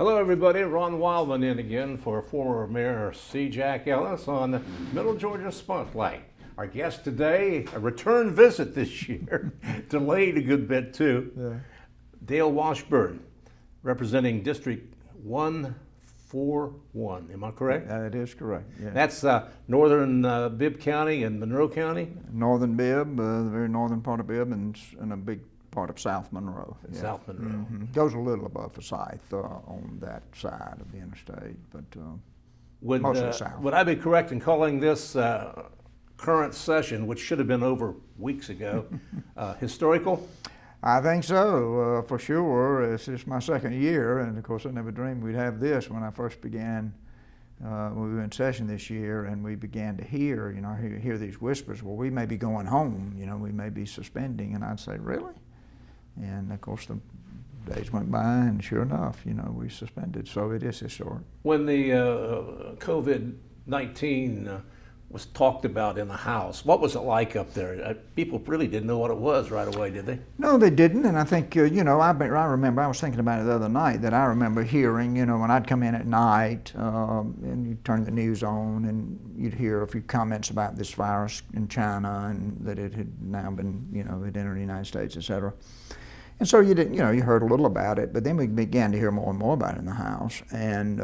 Hello everybody, Ron Wildman in again for former Mayor C. Jack Ellis on Middle Georgia Spotlight. Our guest today, a return visit this year, delayed a good bit too. Yeah. Dale Washburn, representing District 141, am I correct? That is correct, yeah. That's northern Bibb County and Monroe County? Northern Bibb, the very northern part of Bibb, and a big part of South Monroe. Yeah. South Monroe. Mm-hmm. Goes a little above Forsyth on that side of the interstate, but mostly south. Would I be correct in calling this current session, which should have been over weeks ago, historical? I think so, for sure. This is my second year, and of course I never dreamed we'd have this when I first began. We were in session this year, and we began to hear, hear these whispers, well, we may be going home, we may be suspending, and I'd say, really? And of course the days went by, and sure enough, we suspended, so it is historic. When the COVID-19 was talked about in the House, what was it like up there? People really didn't know what it was right away, did they? No, they didn't, and I think, I remember, I was thinking about it the other night, that I remember hearing, when I'd come in at night, and you'd turn the news on, and you'd hear a few comments about this virus in China, and that it had now been, it entered the United States, et cetera. And so you didn't, you heard a little about it, but then we began to hear more and more about it in the House. And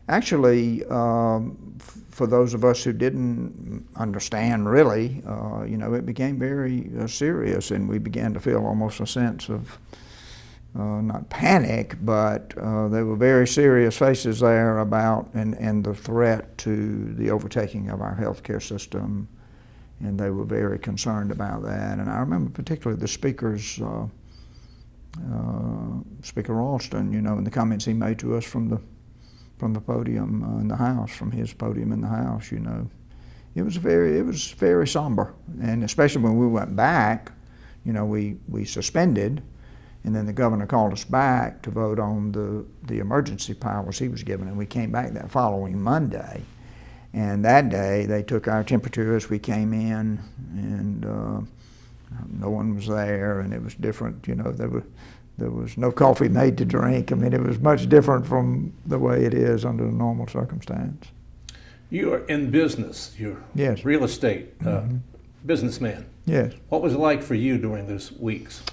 actually, for those of us who didn't understand really, it became very serious, and we began to feel almost a sense of not panic, but there were very serious faces there about and the threat to the overtaking of our healthcare system, and they were very concerned about that. And I remember particularly the speakers. Speaker Ralston, and the comments he made to us from the podium in the House, from his podium in the House, it was very somber, and especially when we went back, we suspended, and then the governor called us back to vote on the emergency powers he was given, and we came back that following Monday, and that day they took our temperature as we came in, and no one was there, and it was different. There was no coffee made to drink. I mean, it was much different from the way it is under a normal circumstance. You are in business. You're yes. Real estate businessman. Yes. What was it like for you during those weeks?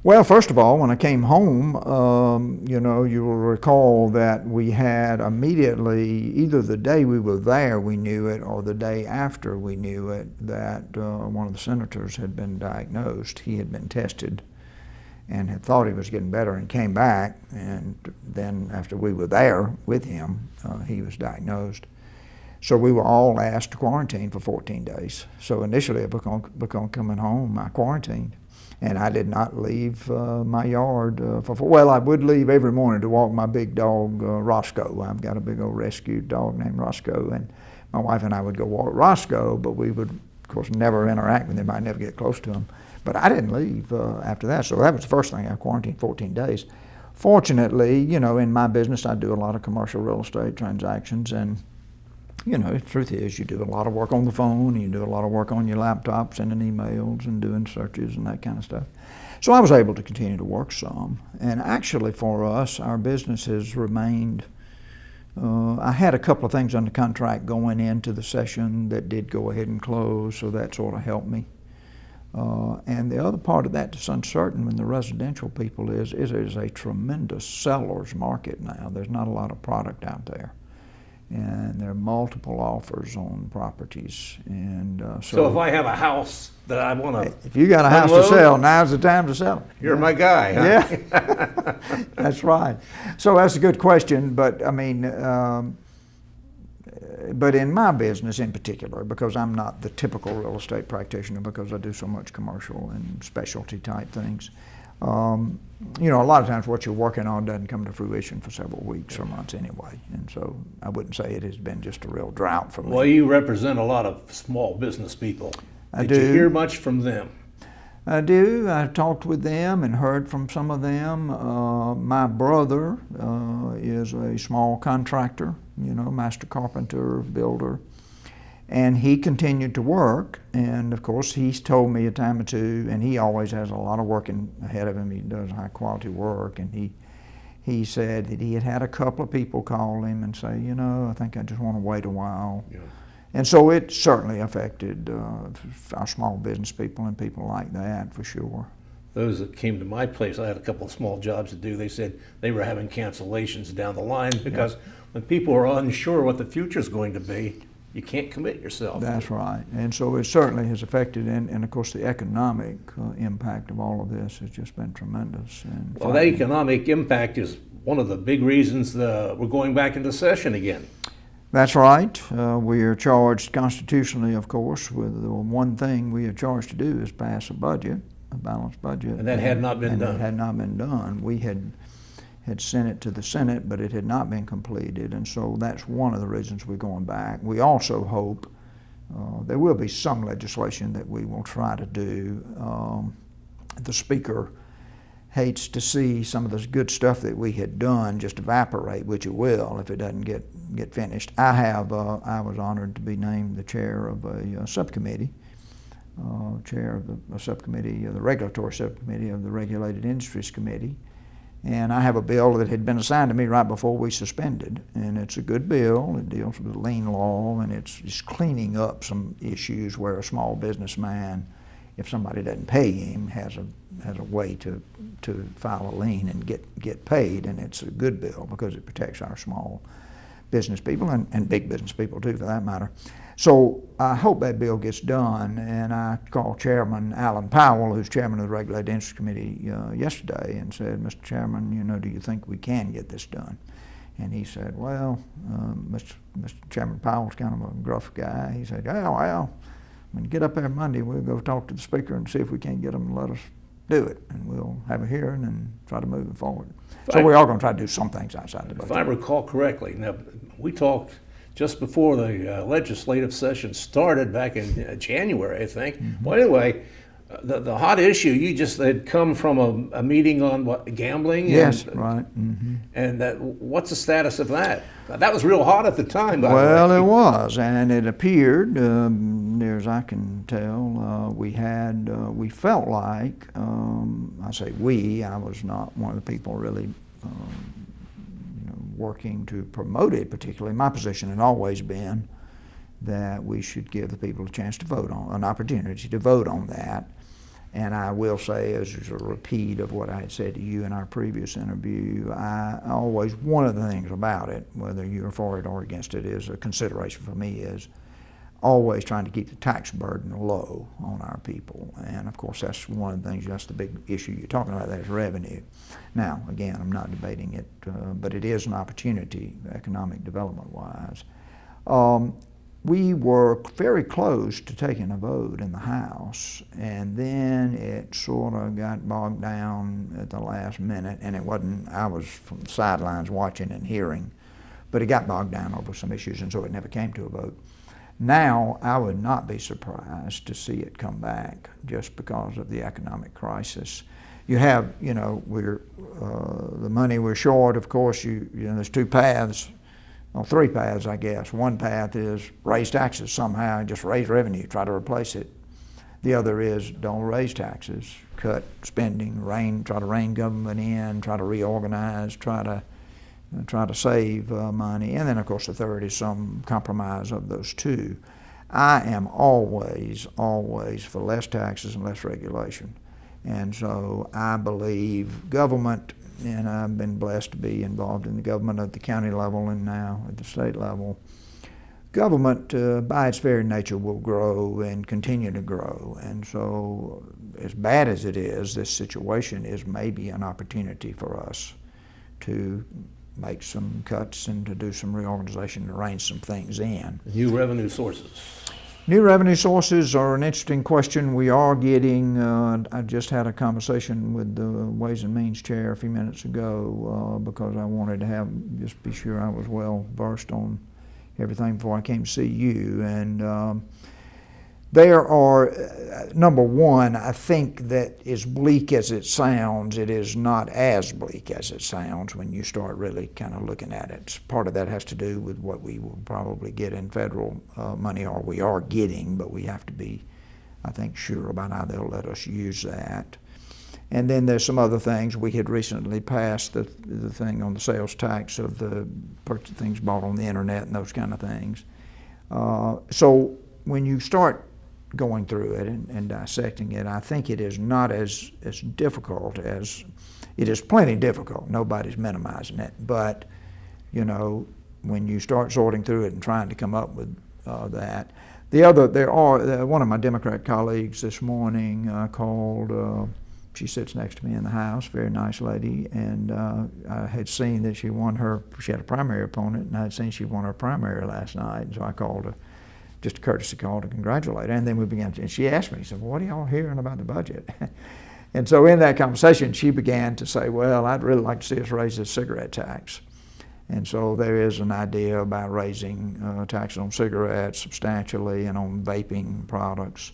Well, first of all, when I came home, you will recall that we had immediately, either the day we were there we knew it, or the day after we knew it, that one of the senators had been diagnosed. He had been tested and had thought he was getting better and came back, and then after we were there with him, he was diagnosed. So we were all asked to quarantine for 14 days. So initially, upon coming home, I quarantined. And I did not leave my yard I would leave every morning to walk my big dog, Roscoe. I've got a big old rescued dog named Roscoe, and my wife and I would go walk Roscoe, but we would, of course, never interact with him. I'd never get close to him. But I didn't leave after that, so that was the first thing. I quarantined 14 days. Fortunately, in my business, I do a lot of commercial real estate transactions, and the truth is you do a lot of work on the phone, and you do a lot of work on your laptop, sending emails and doing searches and that kind of stuff. So I was able to continue to work some. And actually for us, our business has remained, I had a couple of things under contract going into the session that did go ahead and close, so that sort of helped me. And the other part of that that's uncertain when the residential people is it is a tremendous seller's market now. There's not a lot of product out there. And there are multiple offers on properties, and so if I have a house that I want to, if you got a house to sell, now's the time to sell it. You're my guy, huh? Yeah, that's right. So that's a good question, but I mean, but in my business in particular, because I'm not the typical real estate practitioner, because I do so much commercial and specialty type things. A lot of times what you're working on doesn't come to fruition for several weeks or months anyway, and so I wouldn't say it has been just a real drought for me. Well, you represent a lot of small business people. I do. Did you hear much from them? I do. I've talked with them and heard from some of them. My brother is a small contractor, master carpenter, builder. And he continued to work, and of course he's told me a time or two, and he always has a lot of work ahead of him. He does high quality work, and he said that he had had a couple of people call him and say, you know, I think I just want to wait a while. Yeah. And so it certainly affected our small business people and people like that, for sure. Those that came to my place, I had a couple of small jobs to do, they said they were having cancellations down the line because when people are unsure what the future is going to be, you can't commit yourself. That's right. And so it certainly has affected, and of course the economic impact of all of this has just been tremendous. And well, that economic impact is one of the big reasons we're going back into session again. That's right. We are charged constitutionally, of course, with the one thing we are charged to do is pass a budget, a balanced budget. And that had not been done. It had not been done. We had sent it to the Senate, but it had not been completed, and so that's one of the reasons we're going back. We also hope there will be some legislation that we will try to do. The Speaker hates to see some of this good stuff that we had done just evaporate, which it will if it doesn't get finished. I was honored to be named the chair of a subcommittee, chair of the subcommittee, the regulatory subcommittee of the Regulated Industries Committee. And I have a bill that had been assigned to me right before we suspended, and it's a good bill. It deals with the lien law, and it's just cleaning up some issues where a small businessman, if somebody doesn't pay him, has a way to file a lien and get paid, and it's a good bill because it protects our small business people and big business people too, for that matter. So I hope that bill gets done, and I called Chairman Alan Powell, who's chairman of the Regulated Industries Committee, yesterday and said, Mr. Chairman, you know, do you think we can get this done? And he said, well, Mr. Chairman Powell's kind of a gruff guy. He said, yeah, well, when you get up there Monday, we'll go talk to the Speaker and see if we can't get him to let us do it, and we'll have a hearing and try to move it forward. So we are going to try to do some things outside the budget. If I recall correctly, now we talked just before the legislative session started back in January, I think. Mm-hmm. Well, anyway, the hot issue, you just had come from a meeting on what, gambling? Yes, right. Mm-hmm. And what's the status of that? That was real hot at the time, by the way. Well, it was, and it appeared, near as I can tell, we felt like, I say we, I was not one of the people really working to promote it particularly. My position had always been that we should give the people a chance to vote on, an opportunity to vote on that. And I will say, as a repeat of what I had said to you in our previous interview, one of the things about it, whether you're for it or against it, is a consideration for me is always trying to keep the tax burden low on our people. And of course, that's one of the things, that's the big issue you're talking about, that is revenue. Now, again, I'm not debating it, but it is an opportunity, economic development-wise. We were very close to taking a vote in the House, and then it sort of got bogged down at the last minute, and it wasn't, I was from the sidelines watching and hearing, but it got bogged down over some issues, and so it never came to a vote. Now, I would not be surprised to see it come back just because of the economic crisis. You have, the money we're short, of course, there's two paths. Well, three paths, I guess. One path is raise taxes somehow, just raise revenue, try to replace it. The other is don't raise taxes, cut spending, try to rein government in, try to reorganize, try to save money. And then, of course, the third is some compromise of those two. I am always for less taxes and less regulation. And so I believe government, and I've been blessed to be involved in the government at the county level and now at the state level. Government, by its very nature, will grow and continue to grow. And so, as bad as it is, this situation is maybe an opportunity for us to make some cuts and to do some reorganization and rein some things in. New revenue sources. New revenue sources are an interesting question. We are getting, I just had a conversation with the Ways and Means chair a few minutes ago because I wanted to just be sure I was well versed on everything before I came to see you. And there are, number one, I think that as bleak as it sounds, it is not as bleak as it sounds when you start really kind of looking at it. Part of that has to do with what we will probably get in federal money, or we are getting, but we have to be, I think, sure about how they'll let us use that. And then there's some other things. We had recently passed the thing on the sales tax of the things bought on the internet and those kind of things. So when you start going through it and dissecting it, I think it is not as difficult as, it is plenty difficult. Nobody's minimizing it. But, you know, when you start sorting through it and trying to come up with that. One of my Democrat colleagues this morning called, she sits next to me in the House, very nice lady, and I had seen that she had a primary opponent, and I had seen she won her primary last night, and so I called her, just a courtesy call to congratulate her, and then we began, and she asked me, she said, well, what are y'all hearing about the budget? And so in that conversation, she began to say, well, I'd really like to see us raise the cigarette tax. And so there is an idea about raising taxes on cigarettes substantially and on vaping products.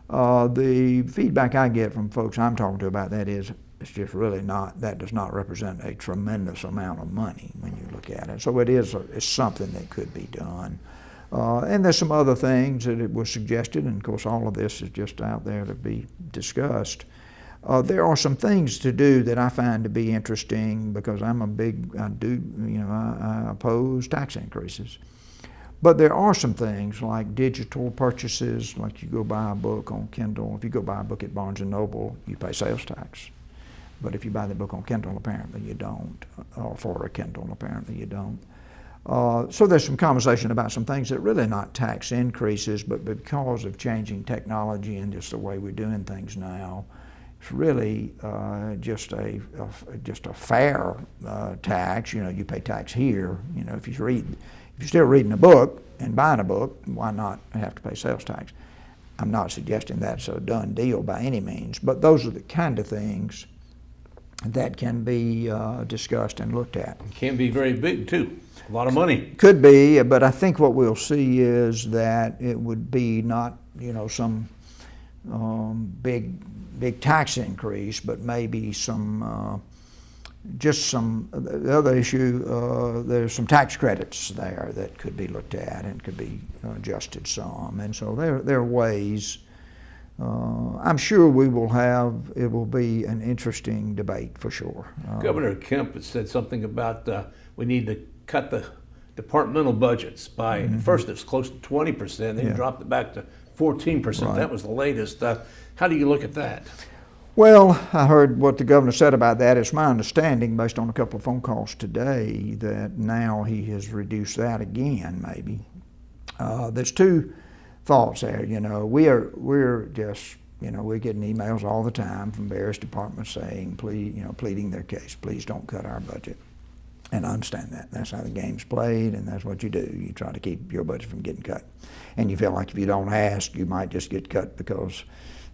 The feedback I get from folks I'm talking to about that is it's just really not, that does not represent a tremendous amount of money when you look at it. So it's something that could be done. And there's some other things that it was suggested, and of course all of this is just out there to be discussed. There are some things to do that I find to be interesting because I oppose tax increases. But there are some things like digital purchases, like you go buy a book on Kindle. If you go buy a book at Barnes & Noble, you pay sales tax. But if you buy the book on Kindle, apparently you don't, or for a Kindle, apparently you don't. So there's some conversation about some things that really not tax increases, but because of changing technology and just the way we're doing things now, it's really just a fair tax. You know, you pay tax here. You know, if you're still reading a book and buying a book, why not have to pay sales tax? I'm not suggesting that's a done deal by any means, but those are the kind of things that can be discussed and looked at. It can be very big too. A lot of money. Could be, but I think what we'll see is that it would be not, you know, some big tax increase, but maybe some, the other issue, there's some tax credits there that could be looked at and could be adjusted some. And so there are ways. I'm sure it will be an interesting debate for sure. Governor Kemp had said something about we need to cut the departmental budgets by, first it's close to 20%, then he dropped it back to 14%. Right. That was the latest. How do you look at that? Well, I heard what the governor said about that. It's my understanding, based on a couple of phone calls today, that now he has reduced that again, maybe. There's two thoughts there. You know, we're just, you know, we're getting emails all the time from various departments saying, please, you know, pleading their case, please don't cut our budget. And I understand that. That's how the game's played, and that's what you do. You try to keep your budget from getting cut. And you feel like if you don't ask, you might just get cut because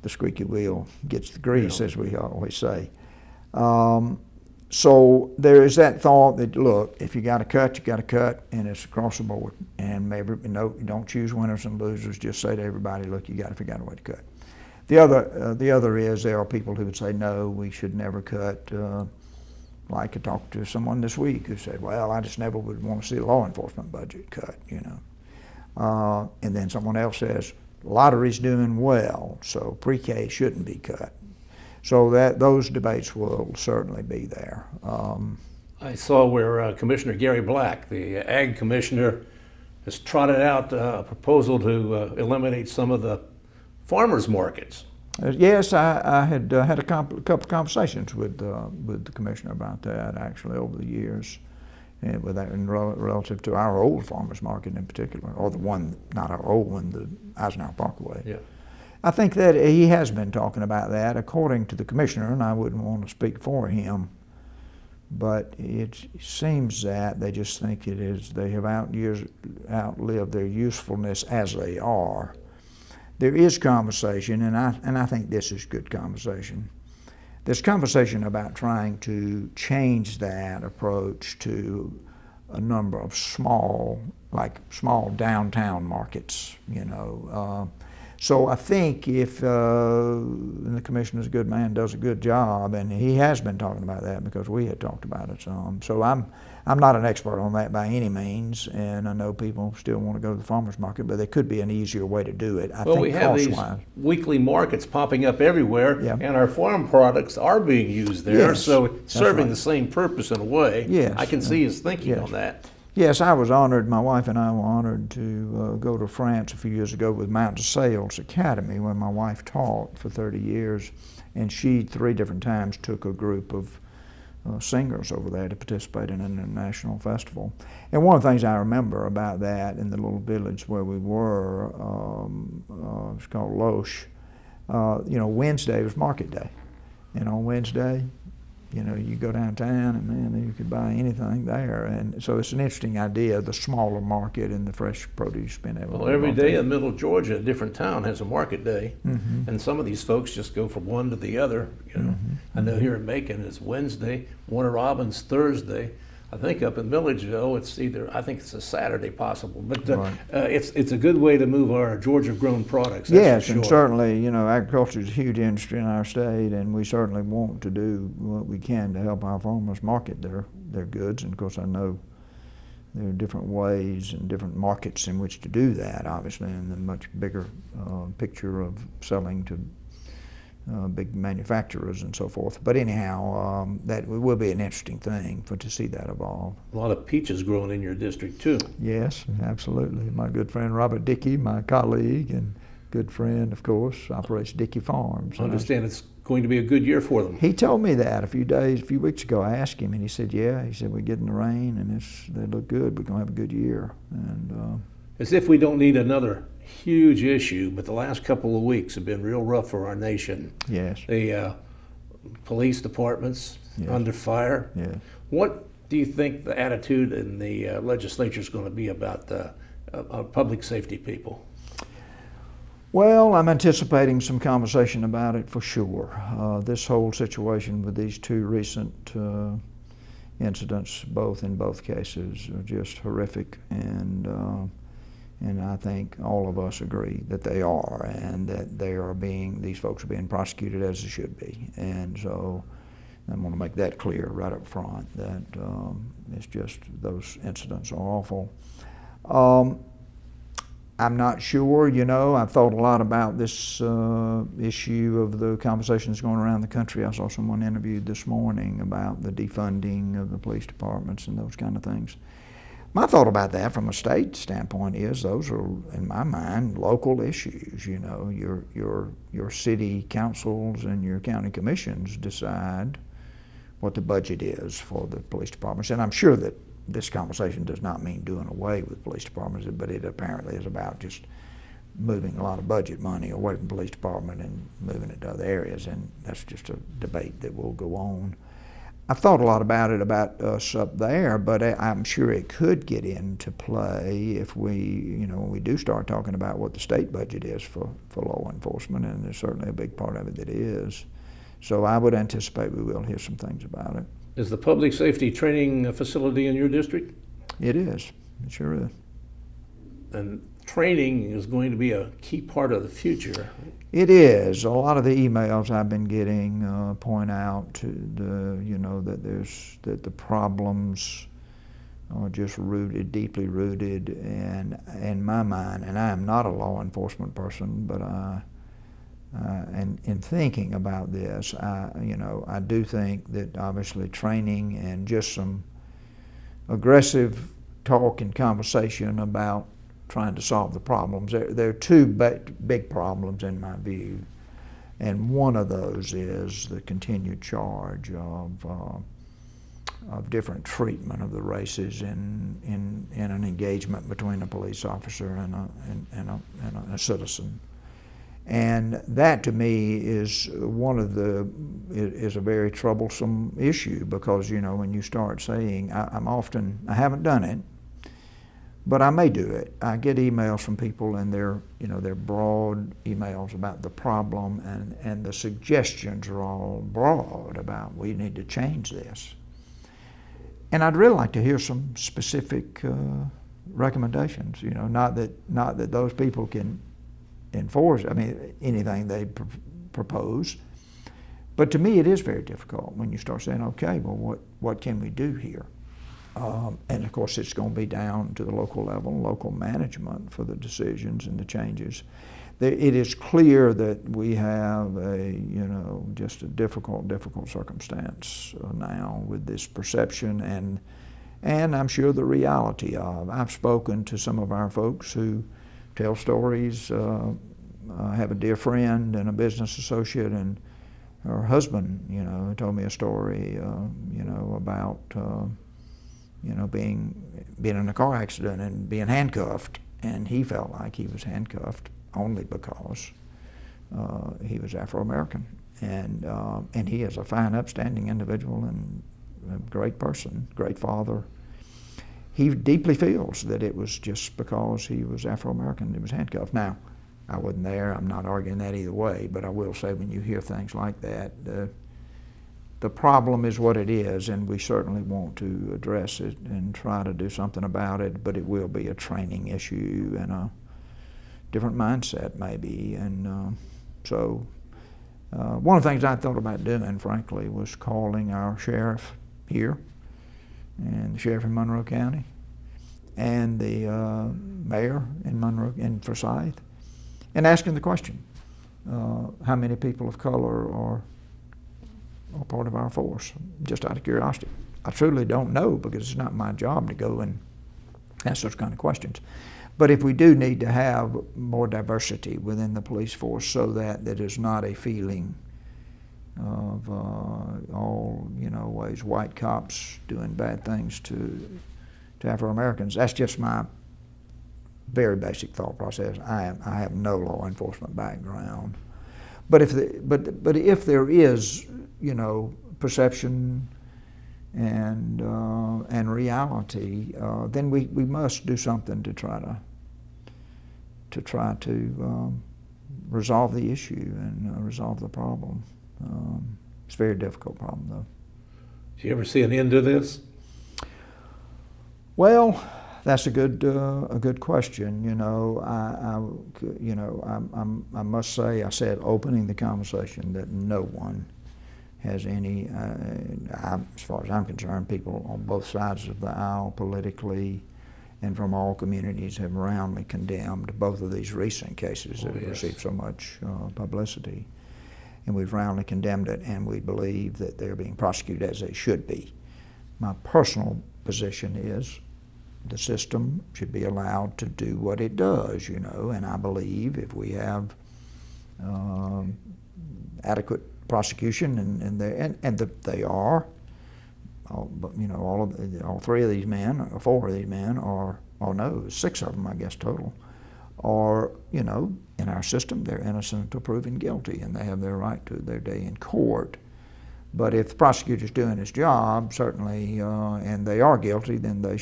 the squeaky wheel gets the grease, as we always say. So there is that thought that, look, if you got to cut, you got to cut, and it's across the board. And maybe, you don't choose winners and losers. Just say to everybody, look, you got to figure out a way to cut. The other is there are people who would say, no, we should never cut. Like I talked to someone this week who said, well, I just never would want to see the law enforcement budget cut, you know. And then someone else says, lottery's doing well, so pre-K shouldn't be cut. So those debates will certainly be there. I saw where Commissioner Gary Black, the Ag Commissioner, has trotted out a proposal to eliminate some of the farmers markets. Yes, I had had a couple of conversations with the commissioner about that actually over the years, and with that relative to our old farmers market in particular, or the one, not our old one, the Eisenhower Parkway. Yeah. I think that he has been talking about that, according to the commissioner, and I wouldn't want to speak for him, but it seems that they just think they have outlived their usefulness as they are. There is conversation, and I think this is good conversation. There's conversation about trying to change that approach to a number of small downtown markets, you know. So I think if and the commissioner's a good man, does a good job, and he has been talking about that because we had talked about it some. So I'm not an expert on that by any means, and I know people still want to go to the farmer's market, but there could be an easier way to do it. I Well, think we have these cost-wise. weekly markets popping up everywhere, Yeah. and our farm products are being used there, Yes, so it's serving right. the same purpose in a way. Yes, I can see his thinking yes. on that. Yes, I was honored, my wife and I were honored to go to France a few years ago with Mountain Sales Academy when my wife taught for 30 years, and she 3 different times took a group of singers over there to participate in an international festival. And one of the things I remember about that in the little village where we were, it's called Loche, Wednesday was market day. And on Wednesday, you go downtown and man, you could buy anything there. And so it's an interesting idea, the smaller market and the fresh produce being able to. Well, every day in Middle Georgia, a different town has a market day, and some of these folks just go from one to the other. I know here in Macon it's Wednesday, Warner Robins Thursday. I think up in Milledgeville I think it's a Saturday possible, but Right. it's a good way to move our Georgia-grown products. That's Yes, for and sure. certainly, agriculture is a huge industry in our state, and we certainly want to do what we can to help our farmers market their goods. And of course, I know there are different ways and different markets in which to do that, obviously, in the much bigger picture of selling to big manufacturers and so forth. But anyhow, that will be an interesting thing to see that evolve. A lot of peaches growing in your district too. Yes, absolutely. My good friend Robert Dickey, my colleague and good friend, of course, operates Dickey Farms. I understand it's going to be a good year for them. He told me that a few weeks ago. I asked him, and he said, "Yeah." He said, "We're getting the rain, and they look good. We're gonna have a good year." And As if we don't need another huge issue, but the last couple of weeks have been real rough for our nation. yes, The police departments Yes. under fire. yes. What do you think the attitude in the legislature is going to be about our public safety people? Well, I'm anticipating some conversation about it for sure. This whole situation with these 2 recent incidents, in both cases, are just horrific, and I think all of us agree that they are, and that these folks are being prosecuted as they should be. And so I want to make that clear right up front, that it's just, those incidents are awful. I'm not sure, I've thought a lot about this issue of the conversations going around the country. I saw someone interviewed this morning about the defunding of the police departments and those kind of things. My thought about that from a state standpoint is those are, in my mind, local issues. Your city councils and your county commissions decide what the budget is for the police departments. And I'm sure that this conversation does not mean doing away with police departments, but it apparently is about just moving a lot of budget money away from the police department and moving it to other areas. And that's just a debate that will go on. I've thought a lot about us up there, but I'm sure it could get into play if when we do start talking about what the state budget is for law enforcement, and there's certainly a big part of it that is. So I would anticipate we will hear some things about it. Is the public safety training facility in your district? It is. It sure is. And training is going to be a key part of the future. It is. A lot of the emails I've been getting point out to that the problems are just deeply rooted, and in my mind, and I am not a law enforcement person, but and in thinking about this, I do think that obviously training and just some aggressive talk and conversation about trying to solve the problems. There are 2 big problems in my view, and one of those is the continued charge of different treatment of the races in an engagement between a police officer and a citizen. And that to me is is a very troublesome issue, because when you start saying, I haven't done it, but I may do it. I get emails from people, and they're broad emails about the problem, and the suggestions are all broad about we need to change this. And I'd really like to hear some specific recommendations. Not that those people can enforce, anything they propose. But to me, it is very difficult when you start saying, okay, well, what can we do here? And of course, it's going to be down to the local level, local management for the decisions and the changes. It is clear that we have just a difficult circumstance now with this perception and I'm sure the reality of. I've spoken to some of our folks who tell stories. I have a dear friend and a business associate, and her husband, told me a story, about, being in a car accident and being handcuffed, and he felt like he was handcuffed only because he was Afro-American, and he is a fine, upstanding individual and a great person, great father. He deeply feels that it was just because he was Afro-American that he was handcuffed. Now, I wasn't there, I'm not arguing that either way, but I will say when you hear things like that, the problem is what it is, and we certainly want to address it and try to do something about it, but it will be a training issue and a different mindset maybe. And so one of the things I thought about doing, frankly, was calling our sheriff here and the sheriff in Monroe County and the mayor in Forsyth, and asking the question, how many people of color are part of our force, just out of curiosity. I truly don't know because it's not my job to go and ask those kind of questions. But if we do need to have more diversity within the police force so that there is not a feeling of all, ways white cops doing bad things to Afro-Americans, that's just my very basic thought process. I have no law enforcement background, but if there is, perception and reality, then we must do something to try to resolve the issue and resolve the problem. It's a very difficult problem, though. Do you ever see an end to this? Well, that's a good question. I must say, I said opening the conversation that no one has any, as far as I'm concerned, people on both sides of the aisle politically and from all communities have roundly condemned both of these recent cases that have received so much publicity. And we've roundly condemned it, and we believe that they're being prosecuted as they should be. My personal position is the system should be allowed to do what it does, and I believe if we have adequate prosecution, and they are, all three of these men, or four of these men, or no, 6 of them, I guess, total, are, in our system, they're innocent until proven guilty, and they have their right to their day in court. But if the prosecutor's doing his job, certainly, and they are guilty, then they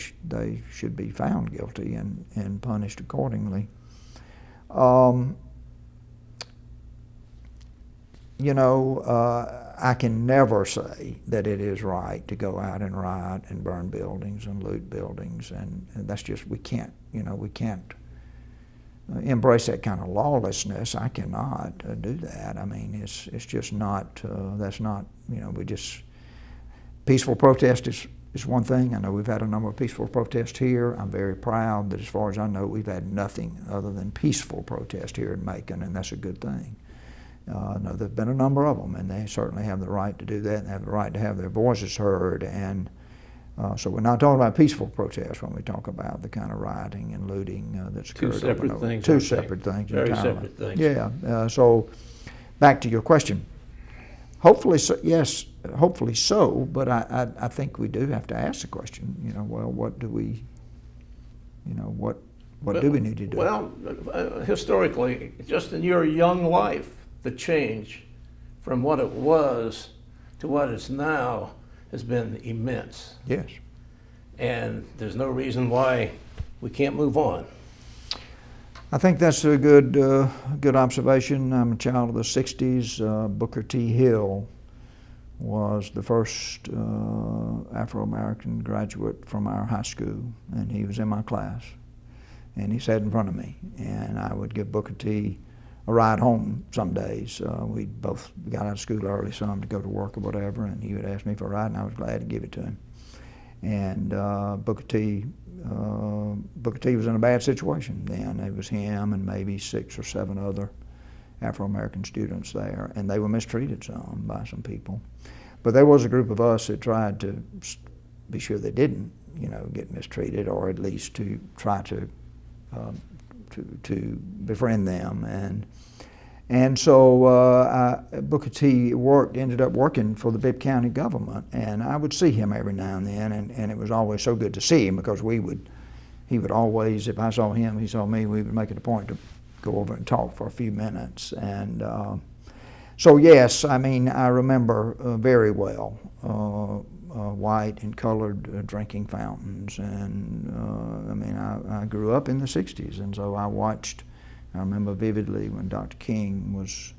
should be found guilty and punished accordingly. I can never say that it is right to go out and riot and burn buildings and loot buildings, and that's just, we can't embrace that kind of lawlessness. I cannot do that. I mean, it's just not, that's not, peaceful protest is one thing. I know we've had a number of peaceful protests here. I'm very proud that as far as I know, we've had nothing other than peaceful protest here in Macon, and that's a good thing. I know there've been a number of them, and they certainly have the right to do that and have the right to have their voices heard. And so we're not talking about peaceful protests when we talk about the kind of rioting and looting that's occurred. Two separate things. Two separate things. Very entirely. separate things. Yeah. So back to your question. Hopefully, so, yes. Hopefully so. But I think we do have to ask the question. Well, what do we? What do we need to do? Well, historically, just in your young life, the change from what it was to what it's now has been immense. Yes. And there's no reason why we can't move on. I think that's a good observation. I'm a child of the 60s. Booker T. Hill was the first Afro-American graduate from our high school, and he was in my class. And he sat in front of me, and I would give Booker T. a ride home some days. We both got out of school early, some to go to work or whatever, and he would ask me for a ride, and I was glad to give it to him. And Booker T was in a bad situation then. It was him and maybe 6 or 7 other Afro-American students there, and they were mistreated some by some people. But there was a group of us that tried to be sure they didn't, get mistreated, or at least to try to befriend them. And so Booker T ended up working for the Bibb County government, and I would see him every now and then, and it was always so good to see him, because he would always, if I saw him, he saw me, we would make it a point to go over and talk for a few minutes. And so yes, I remember very well white and colored drinking fountains, and I grew up in the 60s, and so I remember vividly when Dr. King was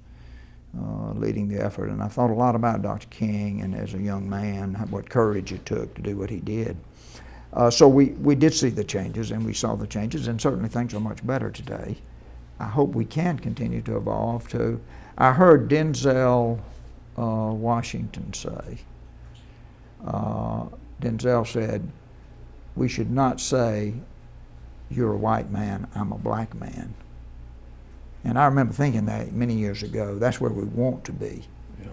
leading the effort, and I thought a lot about Dr. King, and as a young man, what courage it took to do what he did. So we did see the changes, and we saw the changes, and certainly things are much better today. I hope we can continue to evolve too. I heard Denzel Washington say, Denzel said, we should not say, you're a white man, I'm a black man. And I remember thinking that many years ago, that's where we want to be. Yeah.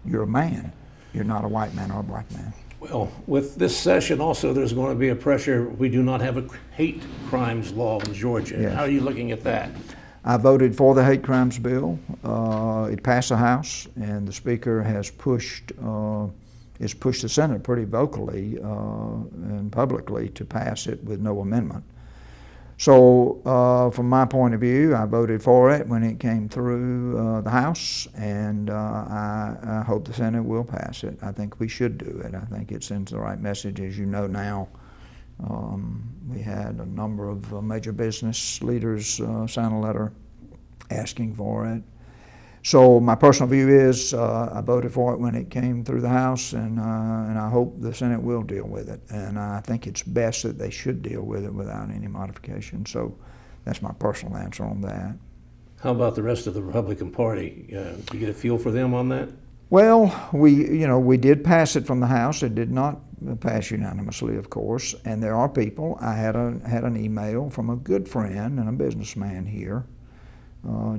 You're a man, you're not a white man or a black man. Well, with this session also, there's going to be a pressure. We do not have a hate crimes law in Georgia. Yes. How are you looking at that? I voted for the hate crimes bill. It passed the House, and the Speaker has pushed the Senate pretty vocally and publicly to pass it with no amendment. So from my point of view, I voted for it when it came through the House, and I hope the Senate will pass it. I think we should do it. I think it sends the right message. As you know now, we had a number of major business leaders sign a letter asking for it. So my personal view is I voted for it when it came through the House, and I hope the Senate will deal with it. And I think it's best that they should deal with it without any modification. So that's my personal answer on that. How about the rest of the Republican Party? Do you get a feel for them on that? Well, we did pass it from the House. It did not pass unanimously, of course. And there are people. I had an email from a good friend and a businessman here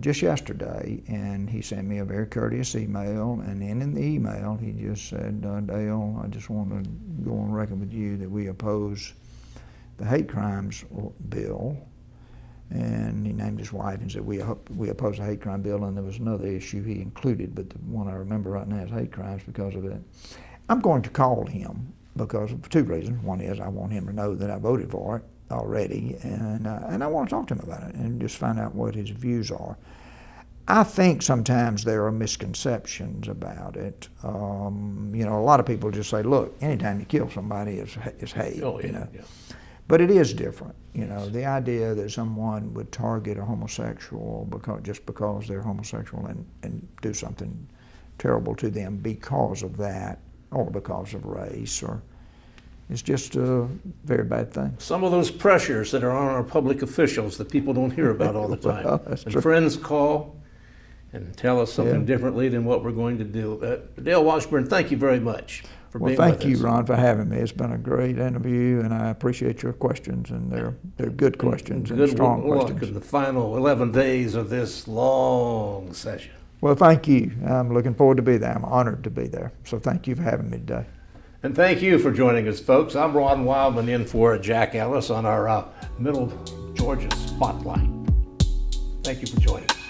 just yesterday, and he sent me a very courteous email, and in the email he just said, Dale, I just want to go on record with you that we oppose the hate crimes bill, and he named his wife and said we oppose the hate crime bill, and there was another issue he included, but the one I remember right now is hate crimes because of it. I'm going to call him because of 2 reasons. One is I want him to know that I voted for it already, and I want to talk to him about it and just find out what his views are. I think sometimes there are misconceptions about it. A lot of people just say, look, anytime you kill somebody is hate. Oh, yeah, yeah. But it is different. The idea that someone would target a homosexual just because they're homosexual and do something terrible to them because of that, or because of race, or it's just a very bad thing. Some of those pressures that are on our public officials that people don't hear about all the time. Well, that's when true. Friends call and tell us something differently than what we're going to do. Dale Washburn, thank you very much for being with us. Well, thank you, Ron, for having me. It's been a great interview, and I appreciate your questions, and they're good questions and strong questions. Good luck in the final 11 days of this long session. Well, thank you. I'm looking forward to be there. I'm honored to be there. So thank you for having me today. And thank you for joining us, folks. I'm Ron Wildman in for Jack Ellis on our Middle Georgia Spotlight. Thank you for joining us.